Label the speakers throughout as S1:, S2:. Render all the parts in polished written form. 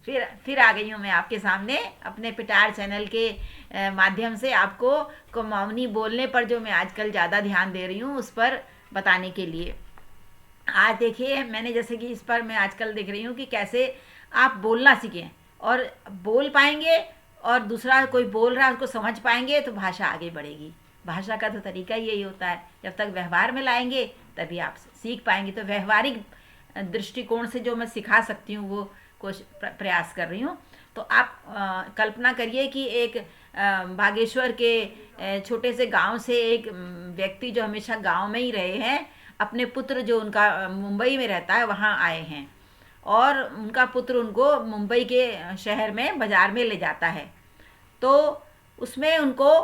S1: फिर आ गई हूँ मैं आपके सामने अपने पिटार चैनल के माध्यम से आपको कुमाऊनी बोलने पर जो मैं आजकल ज़्यादा ध्यान दे रही हूँ उस पर बताने के लिए। आज देखिए मैंने जैसे कि इस पर मैं आजकल देख रही हूँ कि कैसे आप बोलना सीखें और बोल पाएंगे और दूसरा कोई बोल रहा है उसको समझ पाएंगे तो भाषा आगे बढ़ेगी। भाषा का तो तरीका ही यही होता है, जब तक व्यवहार में लाएंगे तभी आप सीख पाएंगे। तो व्यवहारिक दृष्टिकोण से जो मैं सिखा सकती हूँ वो कुछ प्रयास कर रही हूँ। तो आप कल्पना करिए कि एक बागेश्वर के छोटे से गांव से एक व्यक्ति जो हमेशा गांव में ही रहे हैं, अपने पुत्र जो उनका मुंबई में रहता है वहाँ आए हैं और उनका पुत्र उनको मुंबई के शहर में बाज़ार में ले जाता है। तो उसमें उनको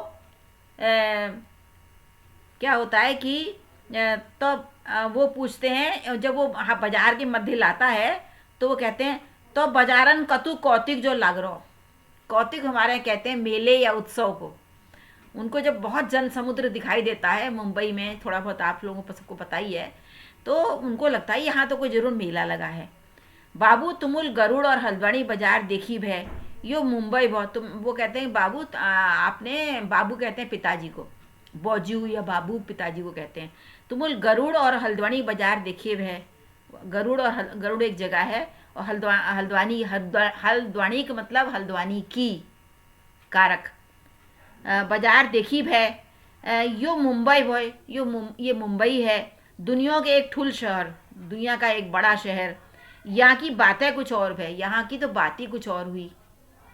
S1: क्या होता है कि तो वो पूछते हैं, जब वो बाजार के मध्य लाता है तो वो कहते हैं तो बाजारन कतु कौतिक जो लग रहा। कौतिक हमारे यहाँ कहते हैं मेले या उत्सव को। उनको जब बहुत जन समुद्र दिखाई देता है मुंबई में, थोड़ा बहुत आप लोगों को सबको पता ही है, तो उनको लगता है यहाँ तो कोई जरूर मेला लगा है। बाबू तुमुल गरुड़ और हल्द्वानी बाजार देखी भय यो मुंबई बहुत। तुम वो कहते हैं बाबू आपने, बाबू कहते हैं पिताजी को, बौजू या बाबू पिताजी को कहते हैं, तुमुल गरुड़ और हल्द्वानी बाजार देखिए भय। गरुड़ और गरुड़ एक जगह है और हल्द्वानी हल्द्वानी का मतलब हल्द्वानी की कारक। बाजार देखी भय यो मुंबई भय ये मुंबई है, दुनिया के एक ठुल शहर, दुनिया का एक बड़ा शहर। यहाँ की बातें कुछ और है, यहाँ की तो बात ही कुछ और हुई।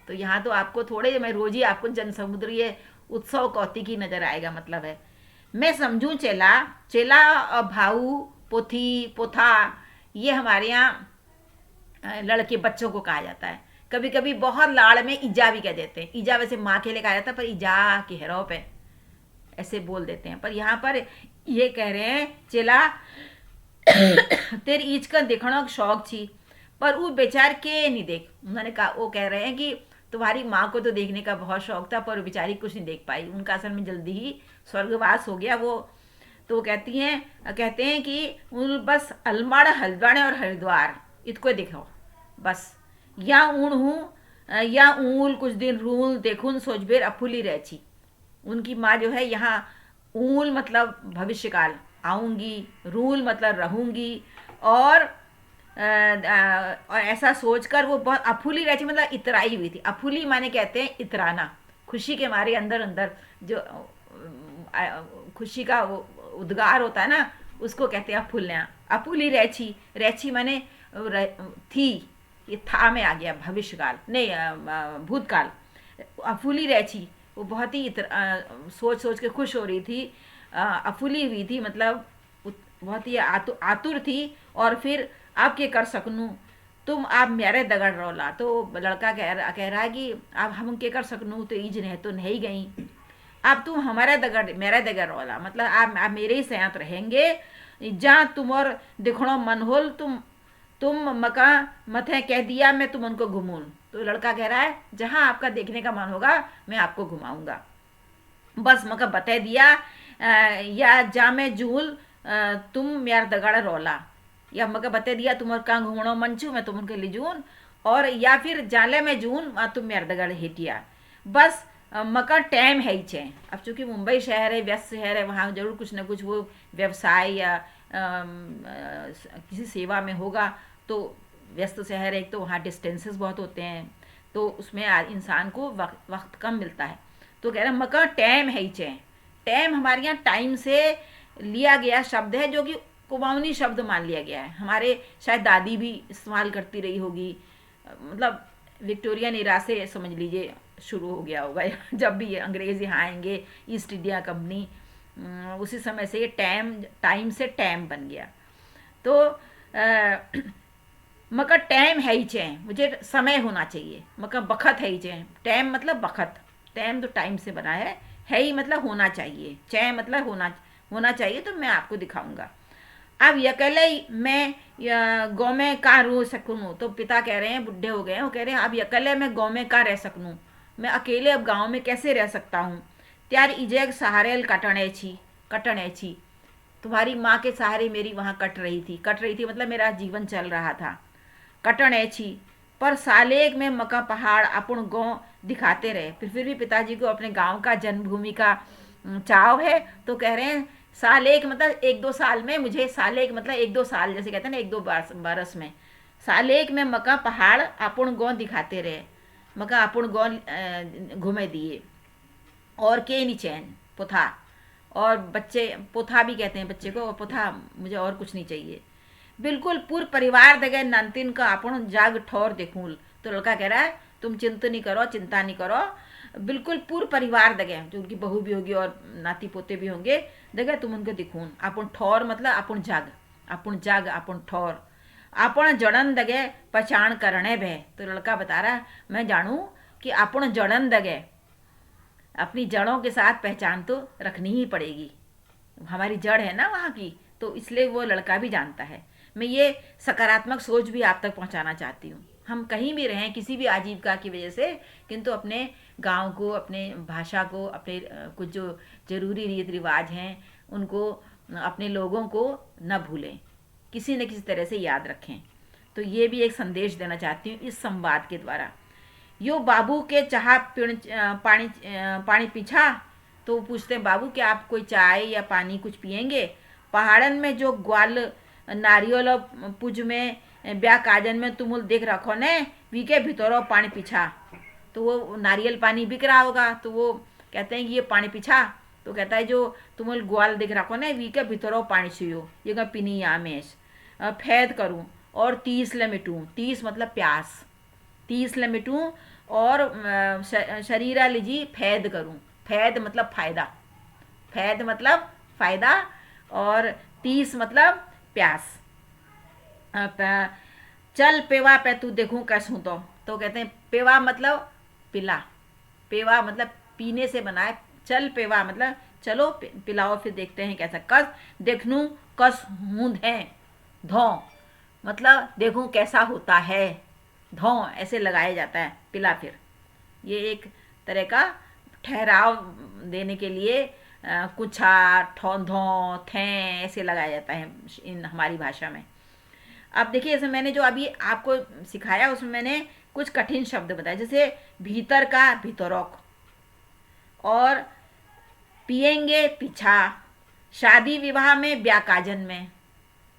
S1: तो यहाँ तो आपको थोड़े, मैं रोज ही आपको जन समुद्रीय उत्सव कौतिकी नजर आएगा। मतलब है मैं समझूं चेला, चेला भाऊ पोथी पोथा ये हमारे यहाँ लड़के बच्चों को कहा जाता है। कभी कभी बहुत लाड़ में ईजा भी कह देते हैं। ईजा वैसे माँ के लिए कहा जाता है, पर ईजा के हेरो पे ऐसे बोल देते हैं। पर यहाँ पर ये कह रहे हैं चेला तेरी ईज का देखने का शौक थी पर वो बेचार के नहीं देख। उन्होंने कहा, वो कह रहे हैं कि तुम्हारी माँ को तो देखने का बहुत शौक था पर वो बेचारी कुछ नहीं देख पाई, उनका असल में जल्दी ही स्वर्गवास हो गया वो। तो वो कहते हैं कि बस अलमड़ हल्द्वानी और हरिद्वार इसको देखो बस, या ऊण हूँ या ऊल कुछ दिन रूल देखून सोचबेर अफुली रहची। उनकी माँ जो है यहाँ, ऊल मतलब भविष्यकाल आऊंगी, रूल मतलब रहूंगी, और और ऐसा सोचकर वो बहुत अफुली रहती, मतलब इतराई हुई थी। अफुली माने कहते हैं इतराना, खुशी के मारे अंदर अंदर जो खुशी का उद्गार होता है ना, उसको कहते हैं अफुल्या। अफुली रहची, रहची माने थी, ये था में आ गया भविष्यकाल नहीं भूतकाल। अफुली रहची वो बहुत ही सोच सोच के खुश हो रही थी, अफुली हुई थी, मतलब बहुत ही आतुर थी। और फिर आप क्या कर सकनू, तुम आप मेरे दगड़ रोला। तो लड़का कह रहा है कि आप हम क्या कर सकनू, तो ईज नहीं तो नहीं गई, अब तुम हमारे दगड़ मेरे दगड़ रोला, मतलब आप मेरे ही साथ रहेंगे। जहाँ तुम और देखो मन होल तुम मका मथे कह दिया मैं तुम उनको घुमून। तो लड़का कह रहा है जहाँ आपका देखने का मन होगा मैं आपको घुमाऊंगा, बस मका बता दिया या जा मैं जूल तुम मेरा दगाड़ा रोला, या मका बता दिया तुम और कहाँ घूमना मन छू मैं तुम उनके ले जून, और या फिर जाले में जून तुम मेरा दगाड़ हेटिया। बस मका टाइम है ही छे। अब चूंकि मुंबई शहर है, व्यस्त शहर है, वहाँ जरूर कुछ ना कुछ वो व्यवसाय या किसी सेवा में होगा। तो व्यस्त शहर है, एक तो वहाँ डिस्टेंसेस बहुत होते हैं, तो उसमें इंसान को वक्त कम मिलता है। तो कह रहे हैं मका टाइम है ही चे। टाइम हमारे यहाँ टाइम से लिया गया शब्द है, जो कि कुमाऊनी शब्द मान लिया गया है। हमारे शायद दादी भी इस्तेमाल करती रही होगी, मतलब विक्टोरियन इरा से समझ लीजिए शुरू हो गया होगा जब भी अंग्रेज यहाँ आएंगे, ईस्ट इंडिया कंपनी, उसी समय से ये टाइम से टैम बन गया। तो मगर टाइम है ही चाहिए, मुझे समय होना चाहिए, मगर बखत है ही चाहिए। टाइम मतलब बखत, टाइम तो टाइम से बना है ही मतलब होना चाहिए, चय मतलब होना चाहिए। तो मैं आपको दिखाऊंगा। अब अकेले मैं गाँव में कहाँ रह सकूँ, तो पिता कह रहे हैं, बुढ़े हो गए हैं, वो कह रहे हैं अब अकेले मैं गाँव में कहाँ रह सकूँ, मैं अकेले अब गाँव में कैसे रह सकता हूँ। त्यार इजेग सहारेल कटने छी, तुम्हारी माँ के सहारे मेरी वहाँ कट रही थी मतलब मेरा जीवन चल रहा था। कटने छी पर सालेक में मका पहाड़ अपन गाँव दिखाते रहे। फिर भी पिताजी को अपने गांव का, जन्मभूमि का चाव है, तो कह रहे हैं साल एक मतलब एक दो साल में, मुझे साल एक मतलब एक दो साल, जैसे कहते हैं ना एक दो बरस में, साल एक में मका पहाड़ अपन गाँव दिखाते रहे, मका अपन गाँव घूमे दिए। और के नी चैन पुथा, और बच्चे पोथा भी कहते हैं बच्चे को, और पोथा मुझे और कुछ नहीं चाहिए। बिल्कुल पूरे परिवार दगे नंतिन का अपन जाग ठौर देखूं। तो लड़का कह रहा है तुम चिंता नहीं करो, चिंता नहीं करो, बिल्कुल पूरे परिवार दगे, जो उनकी बहू भी होगी और नाती पोते भी होंगे, दगे तुम उनको दिखून। अपन ठौर मतलब अपन जाग, अपन जाग, अपन ठौर, अपन जड़न दगे पहचान करने भे। तो लड़का बता रहा है मैं जानू कि अपन जड़न दगे, अपनी जड़ों के साथ पहचान तो रखनी ही पड़ेगी, हमारी जड़ है ना वहाँ की, तो इसलिए वो लड़का भी जानता है। मैं ये सकारात्मक सोच भी आप तक पहुँचाना चाहती हूँ। हम कहीं भी रहें किसी भी आजीविका की वजह से, किंतु अपने गांव को, अपने भाषा को, अपने कुछ जो जरूरी रीति रिवाज हैं उनको, अपने लोगों को न भूलें, किसी न किसी तरह से याद रखें। तो ये भी एक संदेश देना चाहती हूँ इस संवाद के द्वारा। यो बाबू के चाह पानी पानी पीछा, तो पूछते हैं बाबू क्या आप कोई चाय या पानी कुछ पियेंगे? पहाड़न में जो ग्वाल नारियल पूज में ब्याह काजन में तुमुल देख रखो ने, वीके भितरो पानी पीछा। तो वो नारियल पानी बिक रहा होगा, तो वो कहते हैं कि ये पानी पीछा। तो कहता है जो तुमुल ग्वाल देख रखो ने, वीके भितरो पानी छियो, ये का पीनी यामेश फैद करूं और 30 लमिटूं। 30 मतलब प्यास, 30 लमिटूं और शरीरा लीजी फैद करूं। फैद मतलब फायदा, फैद मतलब फायदा, और 30 मतलब प्यास। चल पेवा पे तू देखूं कैस हूं। तो कहते हैं पेवा मतलब पिला, पेवा मतलब पीने से बना है, चल पेवा मतलब चलो पिलाओ फिर देखते हैं कैसा। कस देखनू कस हूं है, धो मतलब देखूं कैसा होता है, धो ऐसे लगाया जाता है, पिला फिर। ये एक तरह का ठहराव देने के लिए कुछा, ठो, धो, थे ऐसे लगाया जाता है इन हमारी भाषा में। अब देखिए जैसे मैंने जो अभी आपको सिखाया उसमें मैंने कुछ कठिन शब्द बताए, जैसे भीतर का भीतरोक, और पिएंगे पीछा, शादी विवाह में ब्याह काजन में,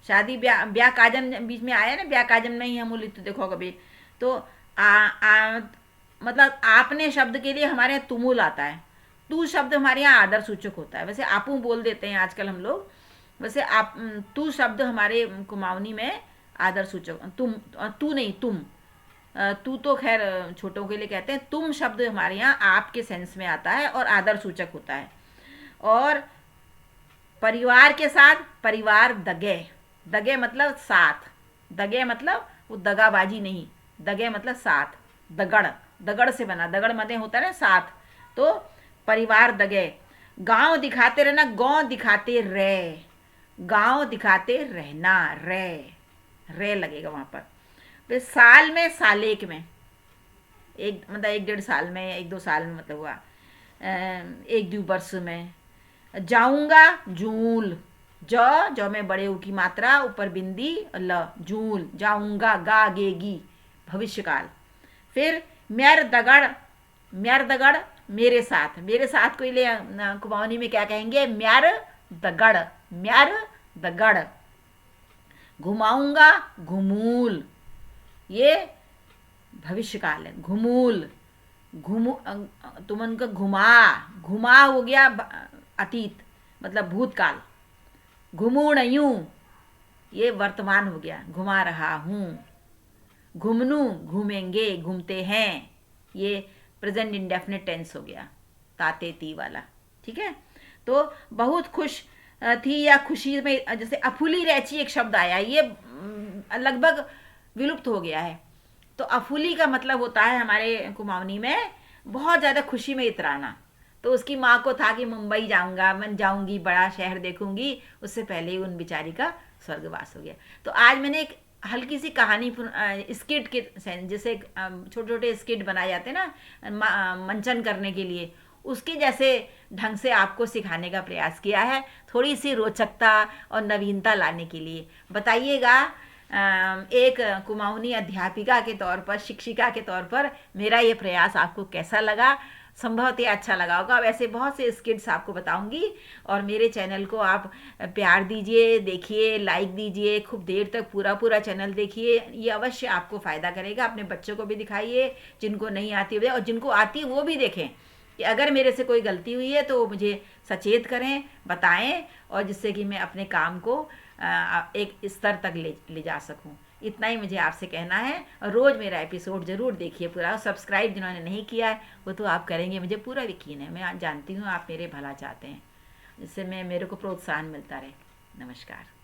S1: शादी ब्याह काजन बीच में आया ना, ब्याह काजन में ही हम लिखते देखो कभी। तो मतलब आपने शब्द के लिए हमारे यहाँ तुमुल आता है, तू शब्द हमारे यहाँ आदर सूचक होता है। वैसे आपू बोल देते हैं आजकल हम लोग, वैसे आप तू शब्द हमारे कुमाऊनी में आदर सूचक, तुम, तू नहीं तुम, तू तो खैर छोटों के लिए कहते हैं, तुम शब्द हमारे यहाँ आपके सेंस में आता है और आदर सूचक होता है। और परिवार के साथ, परिवार दगे, दगे मतलब साथ, दगे मतलब वो दगाबाजी नहीं, दगे मतलब साथ, दगड़, दगड़ से बना, दगड़ मदे होता है ना साथ, तो परिवार दगे। गांव दिखाते रहना, गांव दिखाते रह, गांव दिखाते रहना, रे लगेगा वहां पर। फिर साल में, सालेक में, एक मतलब 1-1.5 साल में, 1-2 साल में मतलब हुआ, 1-2 वर्ष में। जाऊंगा जूल, जो में बड़े ऊ की मात्रा, ऊपर बिंदी, ल, जूल, जाऊंगा, गा गेगी, भविष्य काल। फिर म्यार दगड़, म्यार दगड़ मेरे साथ, मेरे साथ को ले कुमाऊनी में क्या कहेंगे, म्यार दगड़, म्यार दगड़। घुमाऊंगा घुमूल, ये भविष्य काल है, घुमूल, घुमू तुमन का घुमा, घुमा हो गया अतीत मतलब भूतकाल, घुमूणयू ये वर्तमान हो गया, घुमा रहा हूँ। घुमनू घूमेंगे, घूमते हैं, ये प्रेजेंट इंडेफिनिट टेंस हो गया, ताते ती वाला, ठीक है। तो बहुत खुश थी या खुशी में, जैसे अफुली रैची एक शब्द आया, ये लगभग विलुप्त हो गया है। तो अफुली का मतलब होता है हमारे कुमाऊनी में बहुत ज़्यादा खुशी में इतराना। तो उसकी माँ को था कि मुंबई जाऊंगा, मैं जाऊंगी, बड़ा शहर देखूंगी, उससे पहले ही उन बेचारी का स्वर्गवास हो गया। तो आज मैंने एक हल्की सी कहानी स्किट के जैसे छोटे छोटे स्किट बनाए जाते हैं ना मंचन करने के लिए, उसके जैसे ढंग से आपको सिखाने का प्रयास किया है, थोड़ी सी रोचकता और नवीनता लाने के लिए। बताइएगा एक कुमाऊनी अध्यापिका के तौर पर, शिक्षिका के तौर पर मेरा ये प्रयास आपको कैसा लगा। संभवतः अच्छा लगा होगा। वैसे बहुत से स्किट्स आपको बताऊंगी, और मेरे चैनल को आप प्यार दीजिए, देखिए, लाइक दीजिए, खूब देर तक पूरा पूरा चैनल देखिए। ये अवश्य आपको फ़ायदा करेगा। अपने बच्चों को भी दिखाइए, जिनको नहीं आती है, और जिनको आती है वो भी देखें कि अगर मेरे से कोई गलती हुई है तो मुझे सचेत करें, बताएं, और जिससे कि मैं अपने काम को एक स्तर तक ले जा सकूं। इतना ही मुझे आपसे कहना है। और रोज़ मेरा एपिसोड ज़रूर देखिए पूरा। सब्सक्राइब जिन्होंने नहीं किया है वो तो आप करेंगे, मुझे पूरा यकीन है। मैं जानती हूँ आप मेरे भला चाहते हैं, जिससे मेरे को प्रोत्साहन मिलता रहे। नमस्कार।